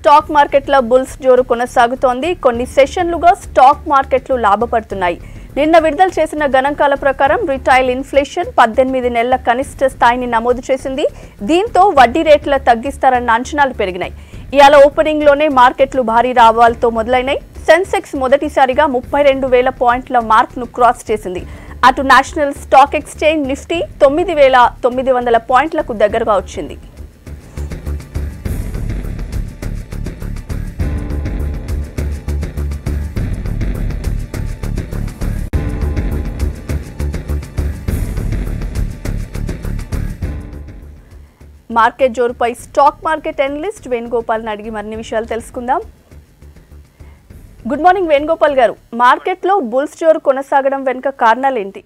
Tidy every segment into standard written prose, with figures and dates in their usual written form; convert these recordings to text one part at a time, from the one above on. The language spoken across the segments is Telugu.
స్టాక్ మార్కెట్ల బుల్స్ జోరు కొనసాగుతోంది. కొన్ని సెషన్లుగా స్టాక్ మార్కెట్లు లాభపడుతున్నాయి. నిన్న విడుదల చేసిన గణాంకాల ప్రకారం రిటైల్ ఇన్ఫ్లేషన్ 18 నెలల కనిష్ట స్థాయిని నమోదు చేసింది. దీంతో వడ్డీ రేట్ల తగ్గిస్తారన్న అంచనాలు పెరిగినాయి. ఇవాళ ఓపెనింగ్ లోనే మార్కెట్లు భారీ లాభాలతో మొదలైనాయి. సెన్సెక్స్ మొదటిసారిగా 32,000 పాయింట్ల మార్క్ ను క్రాస్ చేసింది. అటు నేషనల్ స్టాక్ ఎక్స్చేంజ్ నిఫ్టీ 9,900 పాయింట్లకు దగ్గరగా వచ్చింది. మార్కెట్ జోరుపై స్టాక్ మార్కెట్ అనలిస్ట్ వేణుగోపాల్ని అడిగి మరిన్ని విషయాలు తెలుసుకుందాం. గుడ్ మార్నింగ్ వేణుగోపాల్ గారు. మార్కెట్లో బుల్స్ జోరు కొనసాగడం వెనుక కారణాలు ఏంటి?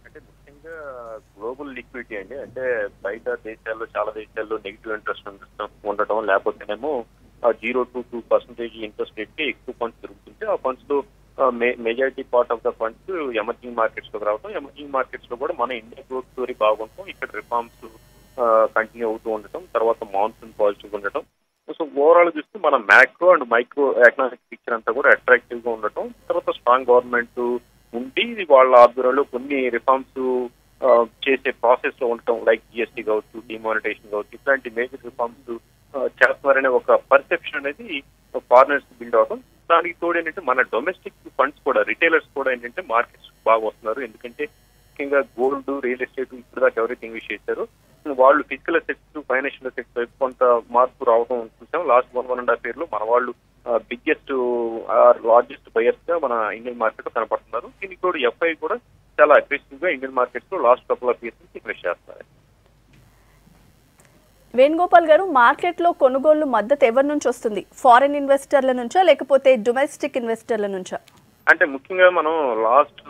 అంటే ముఖ్యంగా గ్లోబల్ లిక్విడిటీ అండి. అంటే బయట దేశాల్లో చాలా దేశాల్లో నెగిటివ్ ఇంట్రెస్ట్ ఉండటం, లేకపోతేనేమో 0 to 2% ఇంట్రెస్ట్ రేట్ కి ఎక్కువ ఫండ్స్ దొరుకుతుంటే ఆ ఫండ్స్ లో majority part of the funds emerging markets లోకి రావడం, ఎమర్జింగ్ మార్కెట్స్ లో కూడా మన ఇండియా గ్రోత్ స్టోరీ బాగుంటాం, ఇక్కడ రిఫార్మ్స్ కంటిన్యూ అవుతూ ఉండటం, తర్వాత మాన్సూన్ పాజిటివ్ ఉండటం. సో ఓవరాల్ చూస్తే మన macro and micro economic picture అంతా కూడా అట్రాక్టివ్ గా ఉండటం, తర్వాత స్ట్రాంగ్ గవర్నమెంట్ ఉండి వాళ్ళ ఆధ్వర్యంలో కొన్ని రిఫార్మ్స్ చేసే ప్రాసెస్ లో ఉండటం, లైక్ జిఎస్టీ కావచ్చు, డిమానిటైజేషన్ కావచ్చు, ఇట్లాంటి మేజర్ రిఫార్మ్స్ చేస్తున్నారనే ఒక పర్సెప్షన్ అనేది ఫారినర్స్ బిల్డ్ అవడం. దానికి తోడు ఏంటంటే మన డొమెస్టిక్ ఫండ్స్ కూడా, రిటైలర్స్ కూడా ఏంటంటే మార్కెట్స్ బాగా వస్తున్నారు. ఎందుకంటే ముఖ్యంగా గోల్డ్, రియల్ ఎస్టేట్ ఇప్పుడు దాకా ఎవరైతే ఇన్వెస్ట్ చేశారో వాళ్ళు ఫిజికల్ అసెట్స్, ఫైనాన్షియల్ అసెట్స్ వైపు కొంత మార్పు రావడం చూసాం. లాస్ట్ 1.5 years లో మన వాళ్ళు బిగ్గెస్ట్ లార్జెస్ట్ బయర్స్ గా మన ఇండియన్ మార్కెట్ లో కనపడుతున్నారు. దీనికి తోడు ఎఫ్ఐ కూడా చాలా అగ్రెసివ్ గా ఇండియన్ మార్కెట్స్ లో లాస్ట్ కపుల్ ఆఫ్ ఇయర్స్ నుంచి ఇన్వెస్ట్ చేస్తున్నారు. వేణుగోపాల్ గారు, మార్కెట్ లో కొనుగోళ్లు మద్దతు ఎవరి నుంచి వస్తుంది? ఫారిన్ ఇన్వెస్టర్ల నుంచా లేకపోతే డొమెస్టిక్ ఇన్వెస్టర్ల నుంచా? అంటే ముఖ్యంగా మనం లాస్ట్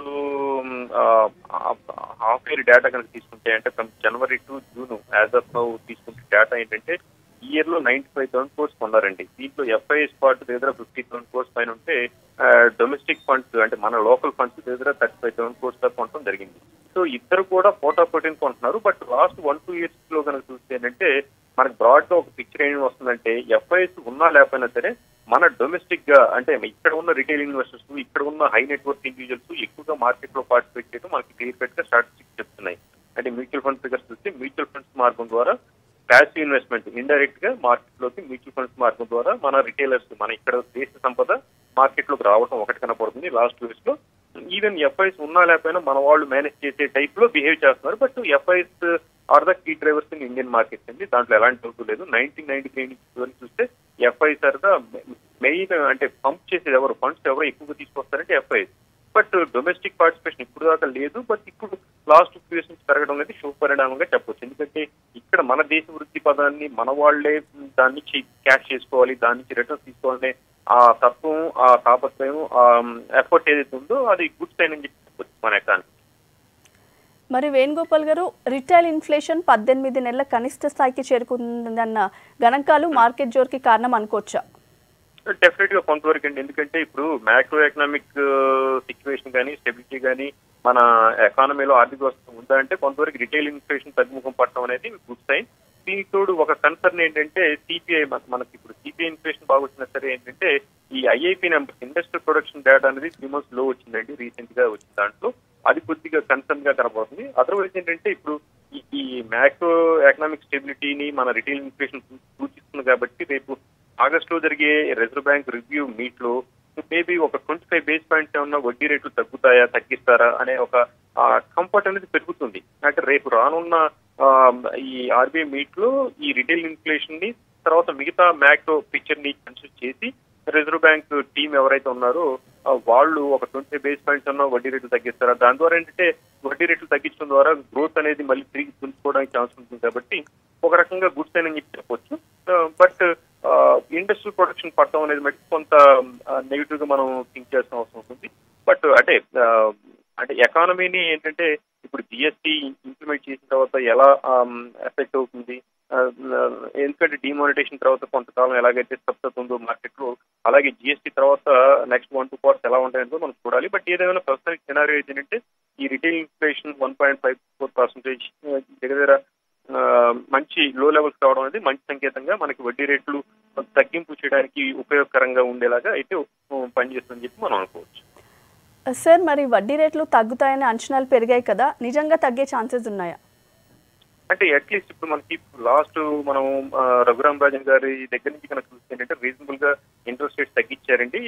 హాఫ్ ఇయర్ డేటా కనుక తీసుకుంటే, అంటే from January to June as of now తీసుకుంటే డేటా ఏంటంటే ఈ ఇయర్ లో 95,000 crores కొన్నారండి. దీంట్లో ఎఫ్ఐఎస్ పార్ట్ దగ్గర 50,000 crores పైన ఉంటే, డొమెస్టిక్ ఫండ్స్ అంటే మన లోకల్ ఫండ్స్ దగ్గర 35,000 crores దాకా కొనడం జరిగింది. సో ఇద్దరు కూడా పోటాపోటీని కొంటున్నారు. బట్ లాస్ట్ 1-2 years లో కనుక చూస్తే ఏంటంటే మనకు బ్రాడ్ గా ఒక పిక్చర్ ఏమి వస్తుందంటే, ఎఫ్ఐఎస్ ఉన్నా లేకపోయినా సరే మన డొమెస్టిక్ గా అంటే ఇక్కడ ఉన్న రిటైల్ ఇన్వెస్టర్స్, ఇక్కడ ఉన్న హై నెట్వర్క్ ఇండివిజువల్స్ ఎక్కువగా మార్కెట్ లో పార్టిసిపేట్ చేయడం మనకి క్లియర్ కట్ గా స్టాటిస్టిక్స్ చెప్తున్నాయి. అంటే మ్యూచువల్ ఫండ్ ఫిగర్స్ చూస్తే మ్యూచువల్ ఫండ్స్ మార్గం ద్వారా ప్యాసివ్ ఇన్వెస్ట్మెంట్ ఇండైరెక్ట్ గా మార్కెట్ లోకి మ్యూచువల్ ఫండ్స్ మార్గం ద్వారా మన రిటైలర్స్, మన ఇక్కడ దేశ సంపద మార్కెట్ లోకి రావడం ఒకటి కనపడుతుంది లాస్ట్ 2 years లో. ఈవెన్ ఎఫ్ఐఎస్ ఉన్నా లేకపోయినా మన వాళ్ళు మేనేజ్ చేసే టైప్ లో బిహేవ్ చేస్తున్నారు. But FIs are the key drivers in Indian markets అండి, దాంట్లో ఎలాంటి డౌట్ లేదు. 1993 నుంచి చూస్తే ఎఫ్ఐఎస్ ఆర్ ద మెయిన్, అంటే పంప్ చేసేది ఎవరు, ఫండ్స్ ఎవరు ఎక్కువగా తీసుకొస్తారంటే ఎఫ్ఐఎస్. బట్ డొమెస్టిక్ పార్టిసిపేషన్ ఇప్పుడు దాకా లేదు. బట్ ఇప్పుడు లాస్ట్ 2 years నుంచి పెరగడం అనేది శుభ పరిణామంగా చెప్పొచ్చు. ఎందుకంటే ఇక్కడ మన దేశ వృద్ధి పదాన్ని మన వాళ్లే దాని నుంచి క్యాష్ చేసుకోవాలి, దాని నుంచి రిటర్న్స్ తీసుకోవాలనే ఆ తత్వం, ఆ తాపత్రయం, ఆ ఎఫర్ట్ ఏదైతే ఉందో అది గుడ్ సైన్ అని చెప్పొచ్చు మన ఎకానమీ. మరి వేణుగోపాల్ గారు, రిటైల్ ఇన్ఫ్లేషన్ 18 నెలల కనిష్ట స్థాయికి చేరుకుందన్న గణాంకాలు మార్కెట్ జోరుకి కారణం అనుకోవచ్చా? డెఫినెట్ గా కొంతవరకు అండి. ఎందుకంటే ఇప్పుడు మ్యాక్రో ఎకనామిక్ సిచ్యువేషన్ కానీ, స్టెబిలిటీ కానీ మన ఎకానమీలో ఆర్థిక వ్యవస్థ ఉందా అంటే కొంతవరకు రిటైల్ ఇన్ఫ్లేషన్ తగ్గుముఖం పడటం అనేది గుడ్ సైన్. దీనికి తోడు ఒక కన్సర్న్ ఏంటంటే సిపిఐ, మనకి ఇప్పుడు సిపిఐ ఇన్ఫ్లేషన్ బాగా వచ్చినా సరే ఏంటంటే ఈ IIP numbers, industrial production data అనేది 3 months లో వచ్చిందండి, రీసెంట్ గా వచ్చిన దాంట్లో. అది కొద్దిగా కన్సర్న్ గా కనబడుతుంది. అదర్వైజ్ ఏంటంటే ఇప్పుడు ఈ మ్యాక్రో ఎకనామిక్ స్టెబిలిటీని మన రిటైల్ ఇన్ఫ్లేషన్ సూచిస్తుంది కాబట్టి రేపు ఆగస్టులో జరిగే రిజర్వ్ బ్యాంక్ రివ్యూ మీట్ లో మేబీ ఒక 25 basis points ఏమన్నా వడ్డీ రేట్లు తగ్గుతాయా, తగ్గిస్తారా అనే ఒక కంఫర్ట్ అనేది పెరుగుతుంది. అంటే రేపు రానున్న ఈ ఆర్బీఐ మీట్ లో ఈ రిటైల్ ఇన్ఫ్లేషన్ ని, తర్వాత మిగతా మ్యాక్రో పిక్చర్ ని కన్సిడర్ చేసి రిజర్వ్ బ్యాంక్ టీం ఎవరైతే ఉన్నారో వాళ్ళు ఒక 25 basis points అన్న వడ్డీ రేట్లు తగ్గిస్తారా. దాని ద్వారా ఏంటంటే వడ్డీ రేట్లు తగ్గించడం ద్వారా గ్రోత్ అనేది మళ్ళీ తిరిగి పుంజుకోవడానికి ఛాన్స్ ఉంటుంది. కాబట్టి ఒక రకంగా గుడ్ సైన్ అని చెప్పొచ్చు. బట్ ఇండస్ట్రియల్ ప్రొడక్షన్ పడటం అనేది బట్టి కొంత నెగిటివ్ గా మనం థింక్ చేయాల్సిన అవసరం ఉంటుంది. బట్ అంటే ఎకానమీని ఏంటంటే ఇప్పుడు జిఎస్టీ ఇంప్లిమెంట్ చేసిన తర్వాత ఎలా ఎఫెక్ట్ అవుతుంది, ఎందుకంటే డిమానిటైజేషన్ తర్వాత కొంతకాలం ఎలాగైతే స్తబ్దత ఉందో మార్కెట్ లో, అలాగే జిఎస్టీ తర్వాత నెక్స్ట్ 1-2 quarters ఎలా ఉంటాయో మనం చూడాలి. బట్ ఏదైనా ప్రస్తుతానికి సినారియో ఏంటంటే ఈ రిటైల్ ఇన్ఫ్లేషన్ 1.54% దగ్గర మంచి లో లెవెల్స్ కావడం అనేది మంచి సంకేతంగా మనకి వడ్డీ రేట్లు తగ్గింపు చేయడానికి ఉపయోగకరంగా ఉండేలాగా అయితే పనిచేస్తుందని చెప్పి మనం అనుకోవచ్చు. సార్, మరి వడ్డీ రేట్లు తగ్గుతాయని అంచనాలు పెరిగాయి కదా, నిజంగా తగ్గే ఛాన్సెస్ ఉన్నాయా? అంటే అట్లీస్ట్ ఇప్పుడు మనకి లాస్ట్ మనం రఘురామ్ రాజన్ గారి దగ్గర నుంచి కనుక చూస్తే ఏంటంటే రీజనబుల్ గా ఇంట్రెస్ట్ రేట్స్ తగ్గించారండి.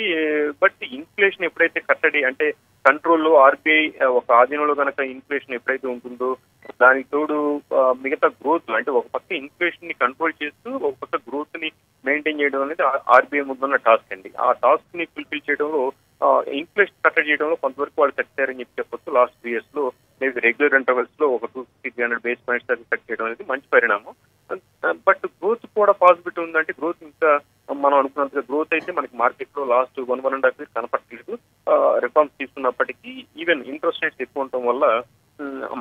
బట్ ఇన్ఫ్లేషన్ ఎప్పుడైతే కట్టడి అంటే కంట్రోల్లో ఆర్బీఐ ఒక ఆధీనంలో కనుక ఇన్ఫ్లేషన్ ఎప్పుడైతే ఉంటుందో దానికి తోడు మిగతా గ్రోత్ అంటే ఒక పక్క ఇన్ఫ్లేషన్ ని కంట్రోల్ చేస్తూ ఒక పక్క గ్రోత్ ని మెయింటైన్ చేయడం అనేది ఆర్బీఐ ముందున్న టాస్క్ అండి. ఆ టాస్క్ ని ఫుల్ఫిల్ చేయడంలో ఇన్ఫ్లేషన్ కట్టడి చేయడంలో కొంతవరకు వాళ్ళు కట్టారని చెప్పి చెప్పొచ్చు. లాస్ట్ 3 years లో మేబీ రెగ్యులర్ ఇంటర్వెల్స్ లో ఒక 250-300 బేస్ పాయింట్స్ దాకా కట్ చేయడం అనేది మంచి పరిణామం. బట్ గ్రోత్ కూడా పాసిబిలిటీ ఉందంటే గ్రోత్ ఇంకా మనం అనుకున్నంతగా గ్రోత్ అయితే మనకి మార్కెట్ లో లాస్ట్ 1.5 years కనపడలేదు. రిఫార్మ్స్ తీసుకున్నప్పటికీ ఈవెన్ ఇంట్రెస్ట్ రేట్స్ ఎక్కువ ఉండటం వల్ల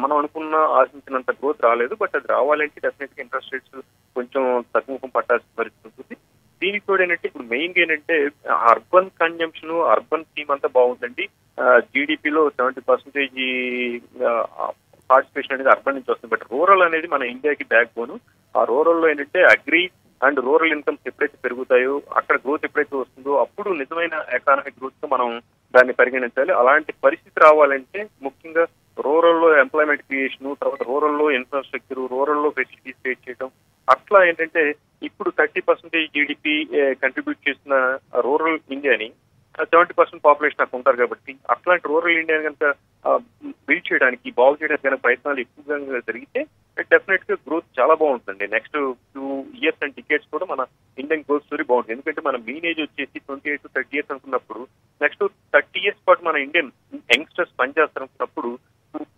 మనం అనుకున్న ఆశించినంత గ్రోత్ రాలేదు. బట్ అది రావాలంటే డెఫినెట్ గా ఇంట్రెస్ట్ రేట్స్ కొంచెం తగ్గుముఖం పట్టాల్సిన పరిస్థితి ఉంటుంది. దీనికి కూడా ఏంటంటే ఇప్పుడు మెయిన్ గా ఏంటంటే అర్బన్ కన్జంప్షన్ అర్బన్ థీమ్ అంతా బాగుందండి. జీడిపిలో 70% పార్టిసిపేషన్ అనేది అర్బన్ నుంచి వస్తుంది. బట్ రూరల్ అనేది మన ఇండియాకి బ్యాక్ బోన్. ఆ రూరల్ లో ఏంటంటే అగ్రి అండ్ రూరల్ ఇన్కమ్స్ ఎప్పుడైతే పెరుగుతాయో అక్కడ గ్రోత్ ఎప్పుడైతే వస్తుందో అప్పుడు నిజమైన ఎకానమిక్ గ్రోత్ తో మనం దాన్ని పరిగణించాలి. అలాంటి పరిస్థితి రావాలంటే ముఖ్యంగా రూరల్ లో ఎంప్లాయ్మెంట్ క్రియేషన్, తర్వాత రూరల్ లో ఇన్ఫ్రాస్ట్రక్చర్, రూరల్ లో ఫెసిలిటీస్ క్రియేట్ చేయడం, అట్లా ఏంటంటే ఇప్పుడు 30% జీడిపి కంట్రిబ్యూట్ చేసిన రూరల్ ఇండియాని 70% పాపులేషన్ అక్కడ ఉంటారు కాబట్టి అట్లాంటి రూరల్ ఇండియాని కనుక బిల్డ్ చేయడానికి బాగు చేయడానికి కనుక ప్రయత్నాలు ఎక్కువగా జరిగితే డెఫినెట్ గా గ్రోత్ చాలా బాగుంటుంది. నెక్స్ట్ 2 years అండ్ డికేట్స్ కూడా మన ఇండియన్ గ్రోత్ స్టోరీ బాగుంటుంది. ఎందుకంటే మన మీన్ ఏజ్ వచ్చేసి 28 to 30 years అనుకున్నప్పుడు నెక్స్ట్ 30 years పాటు మన ఇండియన్ యంగ్స్టర్స్ పనిచేస్తున్నప్పుడు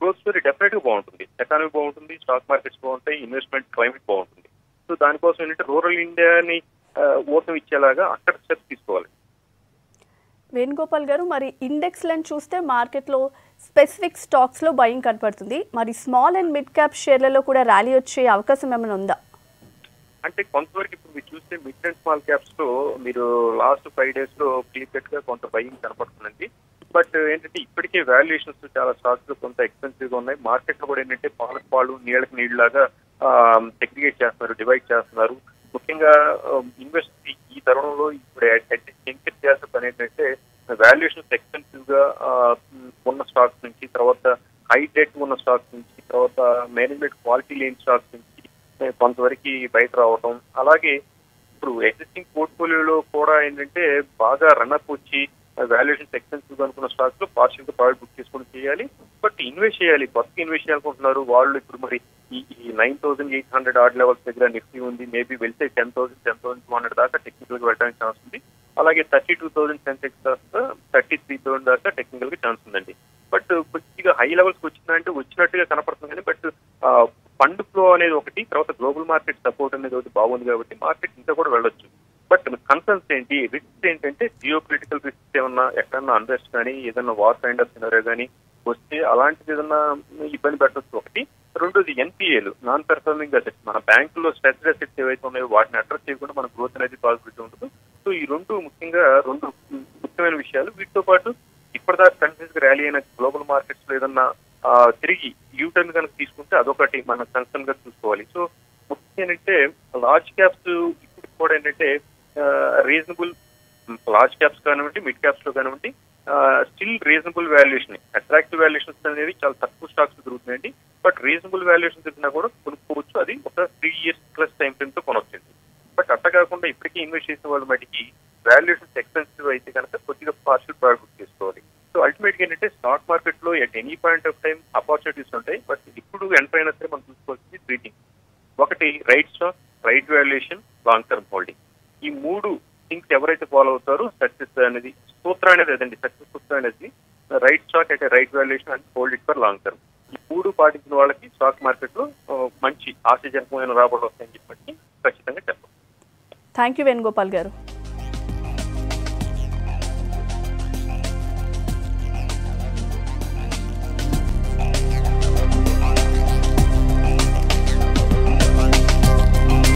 గ్రోత్ స్టోరీ డెఫినెట్ గా బాగుంటుంది. ఎకానమీ బాగుంటుంది, స్టాక్ మార్కెట్స్ బాగుంటాయి, ఇన్వెస్ట్మెంట్ క్లైమేట్ బాగుంటుంది. సో దానికోసం ఏంటంటే రూరల్ ఇండియాని ఓటం ఇచ్చేలాగా అక్కడ స్టెప్స్ తీసుకోవాలి. వేణుగోపాల్ గారు, మరి ఇండెక్స్లను చూస్తే మార్కెట్లో స్పెసిఫిక్ స్టాక్స్లో బయింగ్ కనపడుతుంది. మరి స్మాల్ అండ్ మిడ్ క్యాప్ షేర్లలో కూడా ర్యాలీ వచ్చే అవకాశం ఏమైనా ఉందా? అంటే కొంతవరకు ఇప్పుడు మీరు చూస్తే మిడ్ అండ్ స్మాల్ క్యాప్స్ లో మీరు లాస్ట్ 5 days లో క్లియర్ కట్ గా కొంత బయింగ్ కనపడుతుందండి. బట్ ఏంటంటే ఇప్పటికే వాల్యుయేషన్స్ చాలా స్టాక్స్ లో కొంత ఎక్స్పెన్సివ్ గా ఉన్నాయి. మార్కెట్ లో కూడా ఏంటంటే పాలకు పాలు నీళ్ళకి నీళ్ళు లాగా సెగ్రిగేట్ చేస్తున్నారు, డివైడ్ చేస్తున్నారు. ముఖ్యంగా ఇన్వెస్ట్ ఈ తరుణంలో ఇప్పుడు ఎంకరేజ్ చేసే పని ఏంటంటే వాల్యుయేషన్స్ ఎక్స్పెన్సివ్ గా ఉన్న స్టాక్స్ నుంచి, తర్వాత హై డెట్ ఉన్న స్టాక్స్ నుంచి, తర్వాత మేనేజ్మెంట్ క్వాలిటీ లేని స్టాక్స్ నుంచి కొంతవరకు బయట రావడం. అలాగే ఇప్పుడు ఎగ్జిస్టింగ్ పోర్ట్ఫోలియోలో కూడా ఏంటంటే బాగా రన్అప్ వచ్చి వాల్యుయేషన్స్ ఎక్స్పెన్సివ్ అనుకున్న స్టాక్స్ లో పార్షియల్ గా ప్రాఫిట్ బుక్ చేసుకుని చేయాలి. బట్ ఇన్వెస్ట్ చేయాలి, కొత్తగా ఇన్వెస్ట్ చేయాలనుకుంటున్నారు వాళ్ళు. ఇప్పుడు మరి ఈ 9,800 ఆర్డ్ లెవెల్స్ దగ్గర నిఫ్టీ ఉంది. మేబీ వెళ్తే 10,000, 10,200 దాకా టెక్నికల్ గా వెళ్ళడానికి ఛాన్స్ ఉంది. అలాగే 32,000 సెన్సెక్స్ దాకా 33,000 దాకా టెక్నికల్ గా ఛాన్స్ ఉందండి. బట్ కొద్దిగా హై లెవెల్స్ వచ్చిందంటే వచ్చినట్టుగా కనపడుతుంది కానీ బట్ ఫండ్ ఫ్లో అనేది ఒకటి, తర్వాత గ్లోబల్ మార్కెట్ సపోర్ట్ అనేది ఒకటి బాగుంది కాబట్టి మార్కెట్ ఇంకా కూడా వెళ్ళొచ్చు. బట్ కన్సర్న్స్ ఏంటి, రిస్క్ ఏంటంటే జియో పొలిటికల్ రిస్క్ ఏమన్నా ఎక్కడన్నా అన్రెస్ట్ కానీ ఏదన్నా వార్ కైండ్ ఆఫ్ సినారియో కానీ వస్తే అలాంటిది ఏదన్నా ఇబ్బంది పెట్టవచ్చు ఒకటి. రెండోది ఎన్పిఏలు, నాన్ పెర్ఫార్మింగ్ అసెట్స్. మన బ్యాంకులో స్ట్రెస్డ్ అసెట్స్ ఏవైతే ఉన్నాయో వాటిని అడ్రస్ చేయకుండా మన గ్రోత్ అనేది పాసిబిలిటీ ఉంటుంది. సో ఈ ముఖ్యంగా రెండు ముఖ్యమైన విషయాలు. వీటితో పాటు ఇప్పటిదాకా కన్ఫ్యూజ్ ర్యాలీ అయిన గ్లోబల్ మార్కెట్స్ లో ఏదన్నా తిరిగి యూటర్న్ కనుక తీసుకుంటే అదొకటి మన కన్సర్న్ గా చూసుకోవాలి. సో ముఖ్యంగా ఏంటంటే లార్జ్ క్యాప్స్ ఇప్పుడు కూడా ఏంటంటే రీజనబుల్, లార్జ్ క్యాప్స్ కానివ్వండి మిడ్ క్యాప్స్ లో కానివ్వండి still reasonable valuation, attractive valuations అనేది చాలా తక్కువ స్టాక్స్ దొరుకుతున్నాయండి. బట్ రీజనబుల్ వాల్యుయేషన్ దొరికినా కూడా కొనుక్కోవచ్చు. అది ఒక 3 years ప్లస్ టైం ఫ్రేమ్ తో కొనొచ్చింది. బట్ అట్లా కాకుండా ఇప్పటికీ ఇన్వెస్ట్ చేసిన వాళ్ళ మటుకి వాల్యుయేషన్స్ ఎక్స్పెన్సివ్ అయితే కనుక కొద్దిగా పార్షియల్ ప్రాఫిట్ బుక్ చేసుకోవాలి. సో అల్టిమేట్ గా ఏంటంటే స్టాక్ మార్కెట్ లో at any point of time opportunities ఉంటాయి. బట్ ఇప్పుడు ఎంటర్ అయినా సరే మనం చూసుకోవాల్సింది 3 things. ఒకటి right stock, right valuation, long term holding. ఈ 3 థింగ్స్ ఎవరైతే ఫాలో అవుతారో సక్సెస్ అనేది సూత్రం అనేది అదండి. సక్సెస్ సూత్రం అనేది రైట్ స్టాక్ అంటే right valuation and hold it for long term. ఈ 3 పాటించిన వాళ్ళకి స్టాక్ మార్కెట్ లో మంచి ఆశాజనకమైన రాబడులు వస్తాయని చెప్పి ఖచ్చితంగా చెప్పాలి. థ్యాంక్ యూ వేణుగోపాల్ గారు.